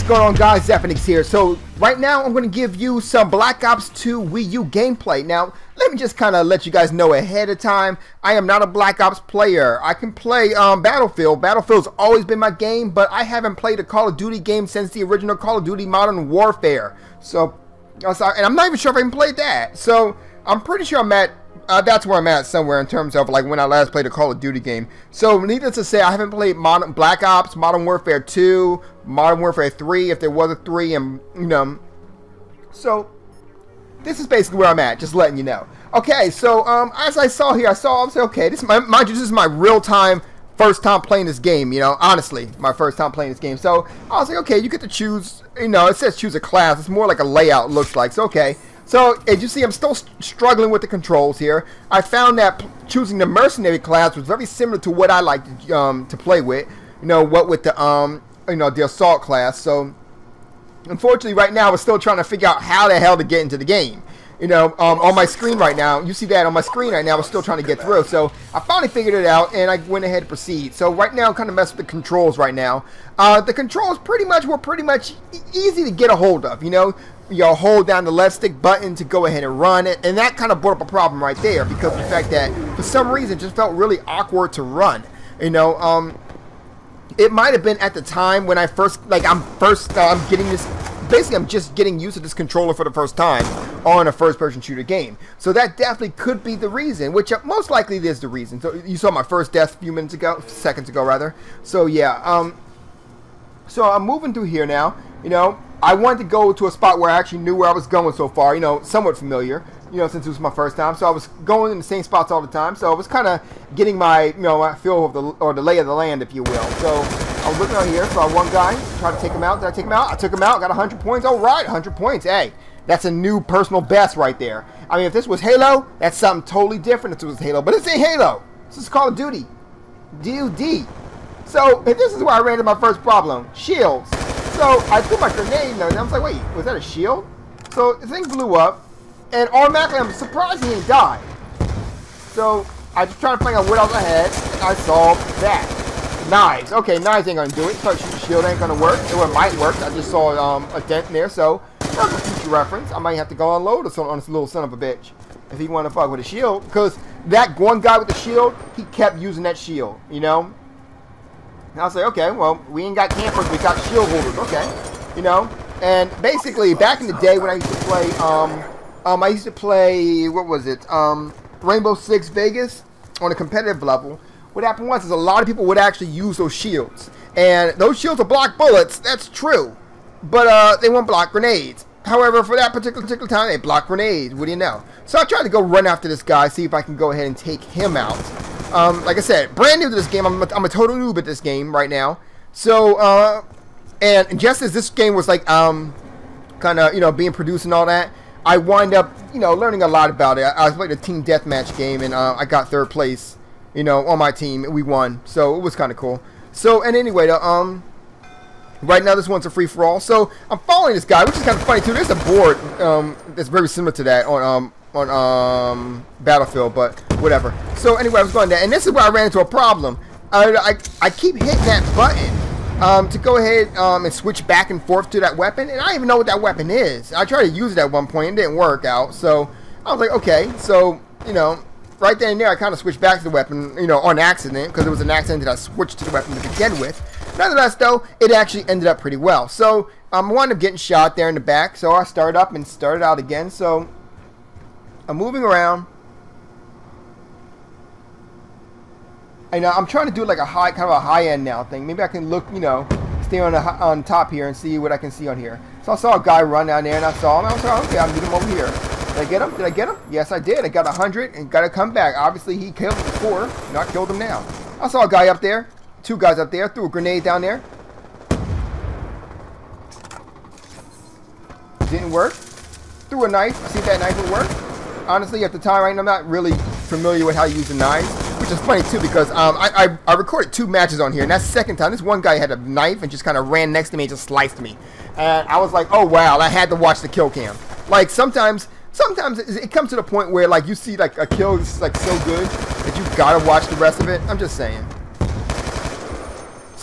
going on, guys? Zephyrnix here. So right now I'm going to give you some Black Ops 2 Wii U gameplay. Now let me just kind of let you guys know ahead of time, I am not a Black Ops player. I can play Battlefield. Battlefield's always been my game, but I haven't played a Call of Duty game since the original Call of Duty Modern Warfare. So, and I'm not even sure if I even played that. So I'm pretty sure I'm at that's where I'm at somewhere in terms of like when I last played a Call of Duty game. So needless to say, I haven't played Black Ops, Modern Warfare 2, Modern Warfare 3, if there was a 3, and you know. So this is basically where I'm at, just letting you know. Okay, so as I saw here, I was like, okay, this is my real-time first time playing this game, you know, honestly, my first time playing this game. So I was like, okay, you get to choose, you know, it says choose a class. It's more like a layout, looks like. So okay. So, as you see, I'm still struggling with the controls here. I found that choosing the mercenary class was very similar to what I like to play with. You know, what with the the assault class. So, unfortunately, right now we're still trying to figure out how the hell to get into the game. You know, on my screen right now, you see that on my screen right now, we're still trying to get through. So, I finally figured it out, and I went ahead to proceed. So, right now, I'm kind of messing with the controls right now. The controls were pretty much easy to get a hold of, you know. You hold down the left stick button to go ahead and run it, and that kind of brought up a problem right there because of the fact that for some reason it just felt really awkward to run. You know, it might have been at the time when I first, I'm getting this. Basically, I'm just getting used to this controller for the first time on a first-person shooter game. So that definitely could be the reason, which most likely is the reason. So you saw my first death a few seconds ago rather. So yeah, so I'm moving through here now. You know, I wanted to go to a spot where I actually knew where I was going so far, you know, somewhat familiar, you know, since it was my first time. So I was going in the same spots all the time. So I was kind of getting my, my feel of the lay of the land, if you will. So I was looking out here, saw one guy, tried to take him out. Did I take him out? I took him out, got 100 points. All right, 100 points. Hey, that's a new personal best right there. I mean, if this was Halo, that's something totally different if it was Halo. But this ain't Halo. This is Call of Duty. DUD. So this is where I ran into my first problem. Shields. So I threw my grenade in there, and I was like, wait, was that a shield? So the thing blew up, and automatically I'm surprised he didn't die. So I just tried to find out what else I had, and I saw that. Knives. Okay, knives ain't gonna do it. So shield ain't gonna work. It might work. I just saw a dent in there, so that's a future reference. I might have to go unload on this little son of a bitch if he want to fuck with a shield, because that one guy with the shield, he kept using that shield, you know. And I was like, okay, well, we ain't got campers, we got shield holders, okay, you know. And basically, back in the day when I used to play, what was it, Rainbow Six Vegas on a competitive level. What happened was, is a lot of people would actually use those shields, and those shields will block bullets. That's true, but they won't block grenades. However, for that particular time, they block grenades. What do you know? So I tried to go run after this guy, see if I can go ahead and take him out. Like I said, brand new to this game. I'm a total noob at this game right now. So, and just as this game was like, kind of, being produced and all that, I wind up, learning a lot about it. I played a team deathmatch game, and I got 3rd place, on my team. We won, so it was kind of cool. So, and anyway, right now this one's a free-for-all. So I'm following this guy, which is kind of funny too. There's a board that's very similar to that on Battlefield, but whatever. So anyway, I was going there, and this is where I ran into a problem. I keep hitting that button to go ahead and switch back and forth to that weapon, and I don't even know what that weapon is. I tried to use it at one point, it didn't work out. So I was like, okay, so right then and there, I kind of switched back to the weapon, on accident, because it was an accident that I switched to the weapon to begin with. Nonetheless, though, it actually ended up pretty well. So I wound up getting shot there in the back, so I started up and started out again. So I'm moving around. And I'm trying to do like kind of a high-end now thing. Maybe I can look, stay on top here and see what I can see on here. So I saw a guy run down there, and I saw him. I was like, okay, I'll meet him over here. Did I get him? Did I get him? Yes, I did. I got 100 and got to come back. Obviously, he killed me before. Not killed him now. I saw a guy up there. 2 guys up there. Threw a grenade down there. Didn't work. Threw a knife. See if that knife would work. Honestly, at the time, right now, I'm not really familiar with how to use a knife, which is funny too, because I recorded 2 matches on here, and that's the second time. This one guy had a knife and just kind of ran next to me and just sliced me, and I was like, oh wow, I had to watch the kill cam. Like sometimes it comes to the point where like you see like a kill is like so good that you gotta watch the rest of it. I'm just saying.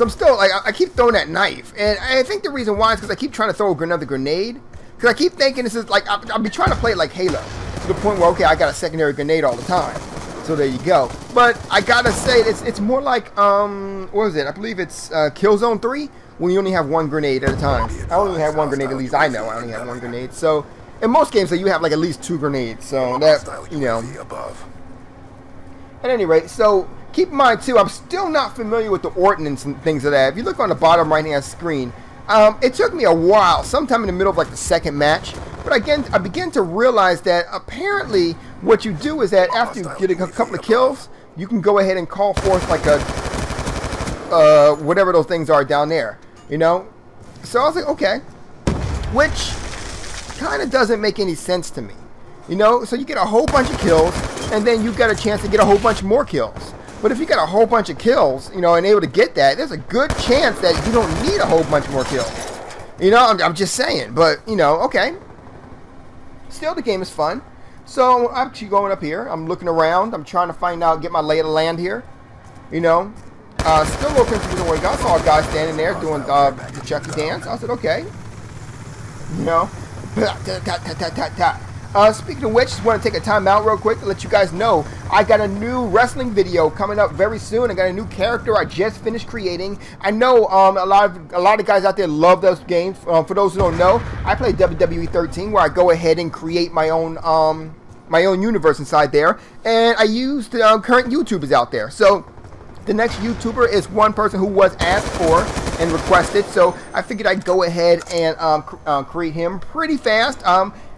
So I'm still, like, I keep throwing that knife. And I think the reason why is because I keep trying to throw another grenade. Because I keep thinking this is, like, I'll be trying to play it like Halo. To the point where, okay, I got a secondary grenade all the time. So there you go. But I gotta say, it's more like, what is it? I believe it's Killzone 3, when you only have one grenade at a time. I only have one grenade, at least I know I only have one grenade. So, in most games, you have, like, at least 2 grenades. So, that, you know. At any rate, so, keep in mind, too, I'm still not familiar with the Ordinance and things of that. If you look on the bottom right-hand screen, it took me a while, sometime in the middle of, like, the second match. But again, I began to realize that apparently what you do is that after you get a couple of kills, you can go ahead and call forth like a, whatever those things are down there, you know? So I was like, okay, which kind of doesn't make any sense to me, you know? So you get a whole bunch of kills, and then you get a chance to get a whole bunch more kills. But if you got a whole bunch of kills, you know, and able to get that, there's a good chance that you don't need a whole bunch more kills. You know, I'm just saying, but, you know, okay. Still, the game is fun. So I'm actually going up here. I'm looking around. I'm trying to find out, get my lay of the land here. You know, still a little confused on where to go. I saw a guy standing there doing the Chucky dance. I said, okay. You know, speaking of which, just want to take a time out real quick to let you guys know I got a new wrestling video coming up very soon. I got a new character I just finished creating. I know a lot of guys out there love those games. For those who don't know, I play WWE 13, where I go ahead and create my own universe inside there, and I use the current YouTubers out there. So the next YouTuber is one person who was asked for and requested, so I figured I'd go ahead and create him pretty fast.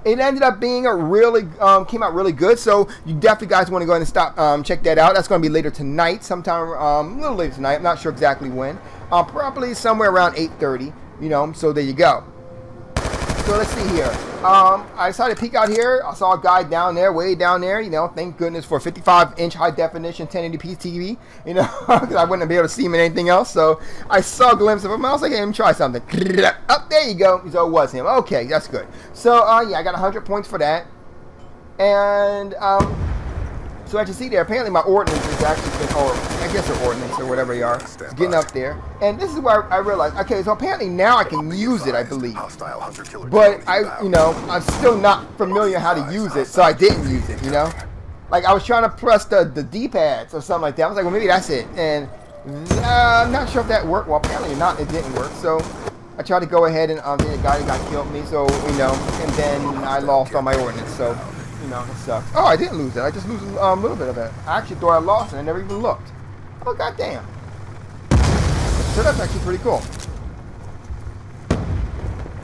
It ended up being a really, came out really good, so you definitely guys want to go ahead and stop, check that out. That's going to be later tonight, sometime, a little later tonight. I'm not sure exactly when. Probably somewhere around 8:30, you know, so there you go. So let's see here. I decided to peek out here. I saw a guy down there, way down there, you know, thank goodness for 55-inch high-definition 1080p TV, you know, because I wouldn't be able to see him in anything else. So I saw a glimpse of him. I was like, hey, let me try something. Up there you go. So it was him. Okay, that's good. So, yeah, I got 100 points for that. And, so as you see there, apparently my Ordinance is actually, or I guess the Ordinance or whatever they are, is getting up there. And this is where I realized, okay, so apparently now I can use it, I believe. But you know, I'm still not familiar how to use it, so I didn't use it, you know? Like, I was trying to press the D-pads or something like that. I was like, well, maybe that's it. And I'm not sure if that worked. Well, apparently not, it didn't work. So I tried to go ahead and the guy that got killed me, so, you know, and then I lost all my Ordinance, so... You know, it sucks. Oh, I didn't lose it. I just lose a little bit of it. I actually thought I lost it. I never even looked. Oh, goddamn. So that's actually pretty cool.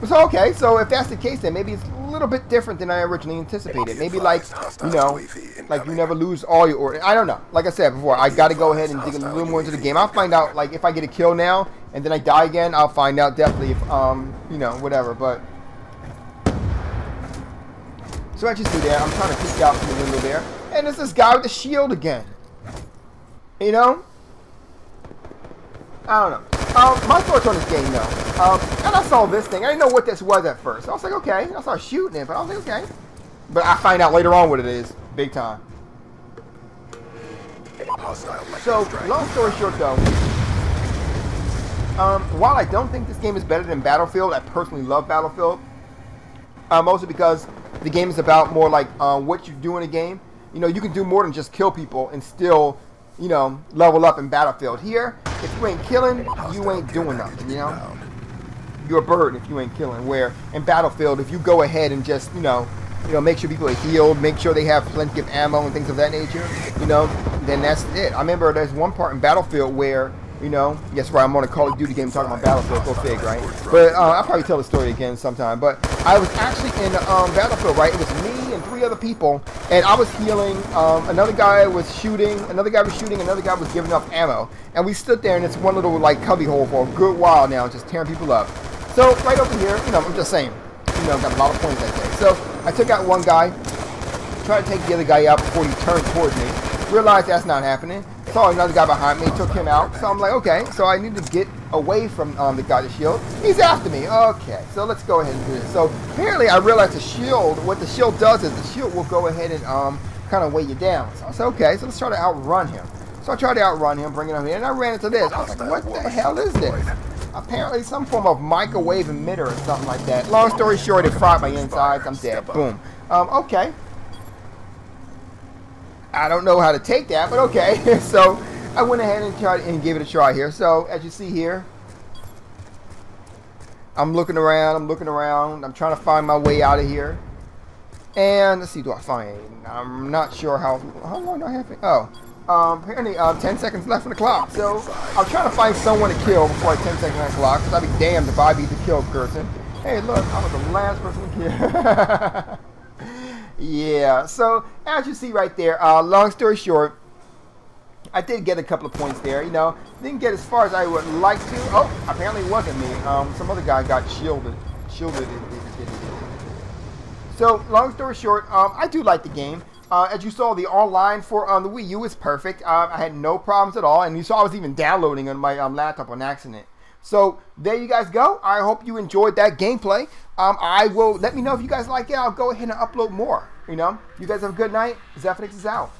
So, okay. So if that's the case, then maybe it's a little bit different than I originally anticipated. Maybe like, you know, like you never lose all your Ordinance. I don't know. Like I said before, I got to go ahead and dig a little more into the game. I'll find out, like, if I get a kill now and then I die again, I'll find out definitely if, you know, whatever. But... So as you see there, I'm trying to peek out from the window there, and there's this guy with the shield again. You know? I don't know. My thoughts on this game, though. And I saw this thing. I didn't know what this was at first. I was like, okay. I started shooting it, but I was like, okay. But I find out later on what it is. Big time. So, long story short, though. While I don't think this game is better than Battlefield, I personally love Battlefield. Mostly because the game is about more like what you do in a game. You know, you can do more than just kill people and still, you know, level up in Battlefield. Here, if you ain't killing, you ain't doing nothing, you know? You're a bird if you ain't killing. Where in Battlefield, if you go ahead and just, you know, make sure people are healed, make sure they have plenty of ammo and things of that nature, you know, then that's it. I remember there's one part in Battlefield where, you know, yes, right, I'm on a Call of Duty game talking about Battlefield, go fig, right? But I'll probably tell the story again sometime. But I was actually in Battlefield, right? It was me and 3 other people, and I was healing. Another guy was shooting, another guy was shooting, another guy was giving up ammo. And we stood there in this one little, like, cubby hole for a good while now, just tearing people up. So, right over here, you know, I'm just saying, you know, got a lot of points that day. So, I took out one guy, tried to take the other guy out before he turned towards me. Realized that's not happening. Saw another guy behind me, took him out. So I'm like, okay, so I need to get away from the guy with the shield. He's after me. Okay, so let's go ahead and do this. So apparently I realized the shield, what the shield does is the shield will go ahead and kind of weigh you down. So I said, okay, so let's try to outrun him. So So I tried to outrun him, bring it up here, and I ran into this. I was like, what the hell is this? Apparently some form of microwave emitter or something like that. Long story short, it fried my insides. I'm dead. Boom. Okay. I don't know how to take that, but okay. So I went ahead and tried and gave it a try here. So as you see here, I'm looking around. I'm trying to find my way out of here. And let's see, do I find? I'm not sure how long do I have? Apparently 10 seconds left on the clock. So I'm trying to find someone to kill before 10 seconds on the clock, because I'd be damned if I be the kill person. Hey, look, I was the last person to kill. Yeah, so as you see right there, long story short, I did get a couple of points there. You know, didn't get as far as I would like to. Oh, apparently it wasn't me. Some other guy got shielded. So long story short, I do like the game. As you saw, the online for the Wii U is perfect. I had no problems at all, and you saw I was even downloading on my laptop on accident. So there you guys go. I hope you enjoyed that gameplay. I will let me know if you guys like it. I'll go ahead and upload more. You know, you guys have a good night. Zephyrnix is out.